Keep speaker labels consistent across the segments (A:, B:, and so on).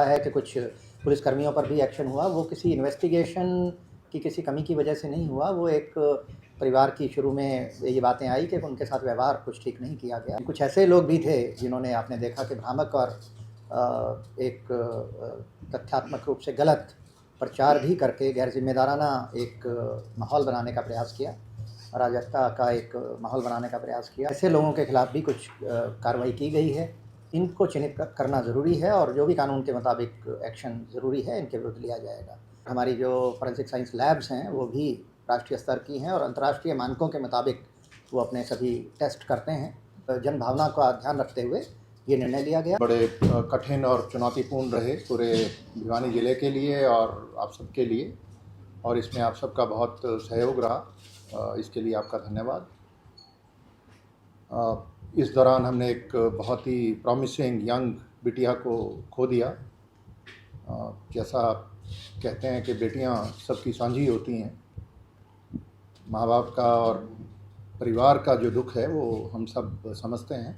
A: है कि कुछ पुलिसकर्मियों पर भी एक्शन हुआ, वो किसी इन्वेस्टिगेशन की किसी कमी की वजह से नहीं हुआ। वो एक परिवार की शुरू में ये बातें आई कि उनके साथ व्यवहार कुछ ठीक नहीं किया गया। कुछ ऐसे लोग भी थे जिन्होंने आपने देखा कि भ्रामक और एक तथ्यात्मक रूप से गलत प्रचार भी करके गैर जिम्मेदाराना एक माहौल बनाने का प्रयास किया, अराजकता का एक माहौल बनाने का प्रयास किया। ऐसे लोगों के खिलाफ भी कुछ कार्रवाई की गई है। इनको चिन्हित करना ज़रूरी है और जो भी कानून के मुताबिक एक्शन ज़रूरी है इनके विरुद्ध लिया जाएगा। हमारी जो फॉरेंसिक साइंस लैब्स हैं वो भी राष्ट्रीय स्तर की हैं और अंतर्राष्ट्रीय मानकों के मुताबिक वो अपने सभी टेस्ट करते हैं। जनभावना का ध्यान रखते हुए ये निर्णय लिया गया।
B: बड़े कठिन और चुनौतीपूर्ण रहे पूरे भिवानी ज़िले के लिए और आप सबके लिए, और इसमें आप सबका बहुत सहयोग रहा। इसके लिए आपका धन्यवाद। इस दौरान हमने एक बहुत ही प्रॉमिसिंग यंग बिटिया को खो दिया। जैसा कहते हैं कि बेटियां सबकी साझी होती हैं, माँ बाप का और परिवार का जो दुख है वो हम सब समझते हैं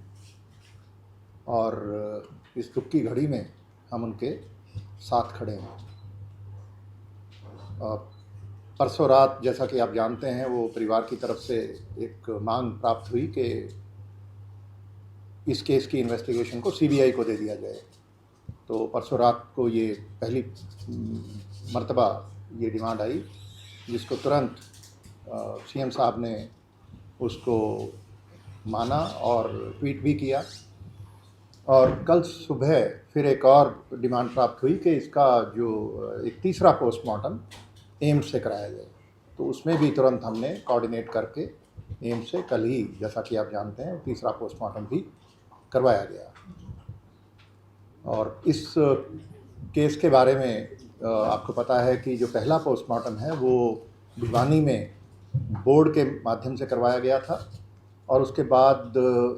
B: और इस दुख की घड़ी में हम उनके साथ खड़े हैं। परसों रात जैसा कि आप जानते हैं वो परिवार की तरफ से एक मांग प्राप्त हुई कि इस केस की इन्वेस्टिगेशन को सीबीआई को दे दिया जाए। तो परसों रात को ये पहली मर्तबा ये डिमांड आई, जिसको तुरंत सीएम साहब ने उसको माना और ट्वीट भी किया। और कल सुबह फिर एक और डिमांड प्राप्त हुई कि इसका जो एक तीसरा पोस्टमार्टम एम्स से कराया जाए। तो उसमें भी तुरंत हमने कोऑर्डिनेट करके एम्स से कल ही, जैसा कि आप जानते हैं, तीसरा पोस्टमार्टम भी करवाया गया। और इस केस के बारे में आपको पता है कि जो पहला पोस्टमार्टम है वो भिवानी में बोर्ड के माध्यम से करवाया गया था और उसके बाद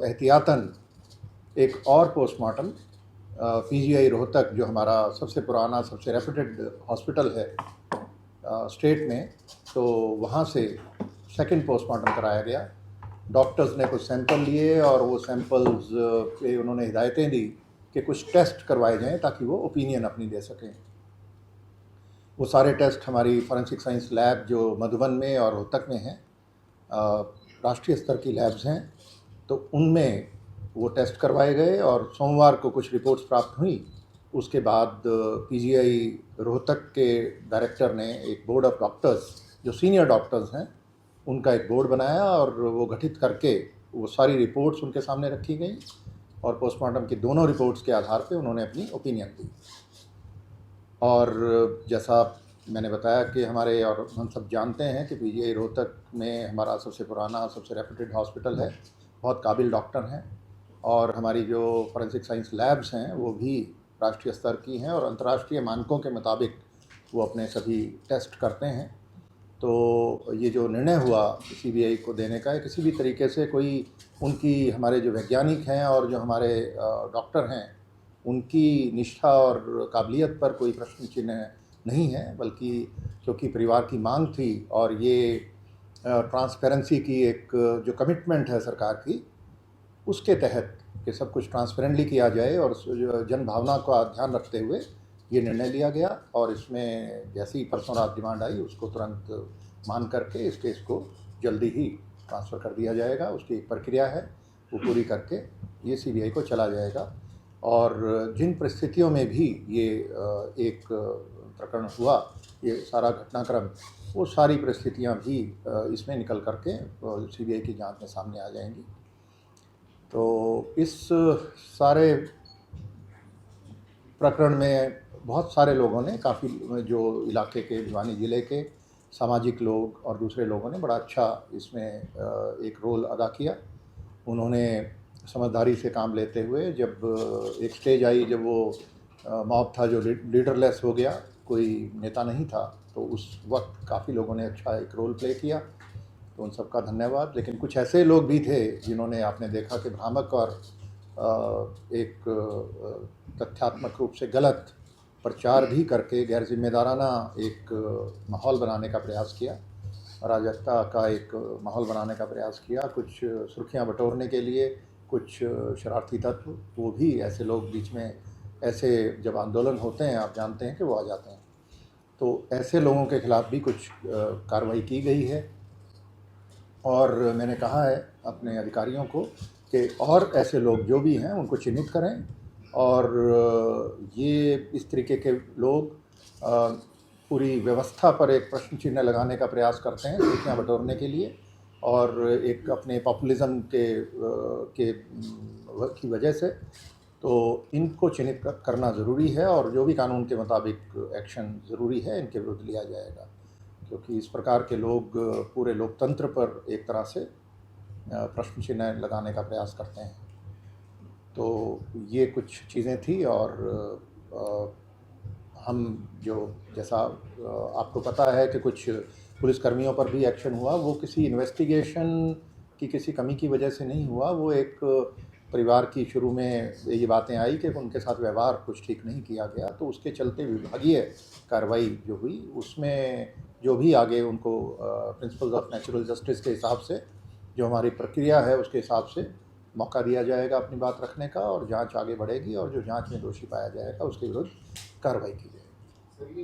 B: एहतियातन एक और पोस्टमार्टम पीजीआई रोहतक, जो हमारा सबसे पुराना सबसे रेप्यूटेड हॉस्पिटल है स्टेट में, तो वहाँ से सेकंड पोस्टमार्टम कराया गया। डॉक्टर्स ने कुछ सैंपल लिए और वो सैंपल्स पे उन्होंने हिदायतें दी कि कुछ टेस्ट करवाए जाएं ताकि वो ओपिनियन अपनी दे सकें। वो सारे टेस्ट हमारी फॉरेंसिक साइंस लैब जो मधुबन में और रोहतक में हैं, राष्ट्रीय स्तर की लैब्स हैं, तो उनमें वो टेस्ट करवाए गए और सोमवार को कुछ रिपोर्ट्स प्राप्त हुई। उसके बाद पीजीआई रोहतक के डायरेक्टर ने एक बोर्ड ऑफ डॉक्टर्स, जो सीनियर डॉक्टर्स हैं, उनका एक बोर्ड बनाया और वो गठित करके वो सारी रिपोर्ट्स उनके सामने रखी गई और पोस्टमार्टम की दोनों रिपोर्ट्स के आधार पे उन्होंने अपनी ओपिनियन दी। और जैसा मैंने बताया कि हमारे, और हम सब जानते हैं कि पीजीआई रोहतक में हमारा सबसे पुराना सबसे रेप्यूटेड हॉस्पिटल है, बहुत काबिल डॉक्टर हैं, और हमारी जो फॉरेंसिक साइंस लैब्स हैं वो भी राष्ट्रीय स्तर की हैं और अंतर्राष्ट्रीय मानकों के मुताबिक वो अपने सभी टेस्ट करते हैं। तो ये जो निर्णय हुआ सीबीआई को देने का, किसी भी तरीके से कोई उनकी, हमारे जो वैज्ञानिक हैं और जो हमारे डॉक्टर हैं, उनकी निष्ठा और काबिलियत पर कोई प्रश्न चिन्ह नहीं है, बल्कि क्योंकि परिवार की मांग थी और ये ट्रांसपेरेंसी की एक जो कमिटमेंट है सरकार की, उसके तहत कि सब कुछ ट्रांसपेरेंटली किया जाए और जन भावना का ध्यान रखते हुए ये निर्णय लिया गया। और इसमें जैसे ही परसों रात डिमांड आई उसको तुरंत मान करके इस केस को जल्दी ही ट्रांसफ़र कर दिया जाएगा। उसकी एक प्रक्रिया है, वो पूरी करके ये सीबीआई को चला जाएगा। और जिन परिस्थितियों में भी ये एक प्रकरण हुआ, ये सारा घटनाक्रम, वो सारी परिस्थितियाँ भी इसमें निकल करके सीबीआई की जांच में सामने आ जाएंगी। तो इस सारे प्रकरण में बहुत सारे लोगों ने, काफ़ी जो इलाके के, भिवानी ज़िले के सामाजिक लोग और दूसरे लोगों ने बड़ा अच्छा इसमें एक रोल अदा किया। उन्होंने समझदारी से काम लेते हुए, जब एक स्टेज आई जब वो मॉब था जो लीडरलेस हो गया, कोई नेता नहीं था, तो उस वक्त काफ़ी लोगों ने अच्छा एक रोल प्ले किया, तो उन सबका धन्यवाद। लेकिन कुछ ऐसे लोग भी थे जिन्होंने, आपने देखा कि भ्रामक और एक तथ्यात्मक रूप से गलत प्रचार भी करके गैर जिम्मेदाराना एक माहौल बनाने का प्रयास किया, अराजकता का एक माहौल बनाने का प्रयास किया, कुछ सुर्खियां बटोरने के लिए कुछ शरारती तत्व, वो भी ऐसे लोग बीच में ऐसे जब आंदोलन होते हैं, आप जानते हैं कि वो आ जाते हैं। तो ऐसे लोगों के खिलाफ भी कुछ कार्रवाई की गई है और मैंने कहा है अपने अधिकारियों को कि और ऐसे लोग जो भी हैं उनको चिन्हित करें और ये इस तरीके के लोग पूरी व्यवस्था पर एक प्रश्न चिन्ह लगाने का प्रयास करते हैं सीटें बटोरने के लिए और एक अपने पॉपुलिज्म की वजह से। तो इनको चिन्हित करना ज़रूरी है और जो भी कानून के मुताबिक एक्शन ज़रूरी है इनके विरुद्ध लिया जाएगा, क्योंकि इस प्रकार के लोग पूरे लोकतंत्र पर एक तरह से प्रश्न चिन्ह लगाने का प्रयास करते हैं। तो ये कुछ चीज़ें थी और हम जो जैसा आपको पता है कि कुछ पुलिसकर्मियों पर भी एक्शन हुआ, वो किसी इन्वेस्टिगेशन की किसी कमी की वजह से नहीं हुआ। वो एक परिवार की शुरू में ये बातें आई कि उनके साथ व्यवहार कुछ ठीक नहीं किया गया, तो उसके चलते विभागीय कार्रवाई जो हुई उसमें जो भी आगे उनको प्रिंसिपल्स ऑफ नेचुरल जस्टिस के हिसाब से जो हमारी प्रक्रिया है उसके हिसाब से मौका दिया जाएगा अपनी बात रखने का और जांच आगे बढ़ेगी और जो जांच में दोषी पाया जाएगा उसके विरुद्ध कार्रवाई की जाएगी।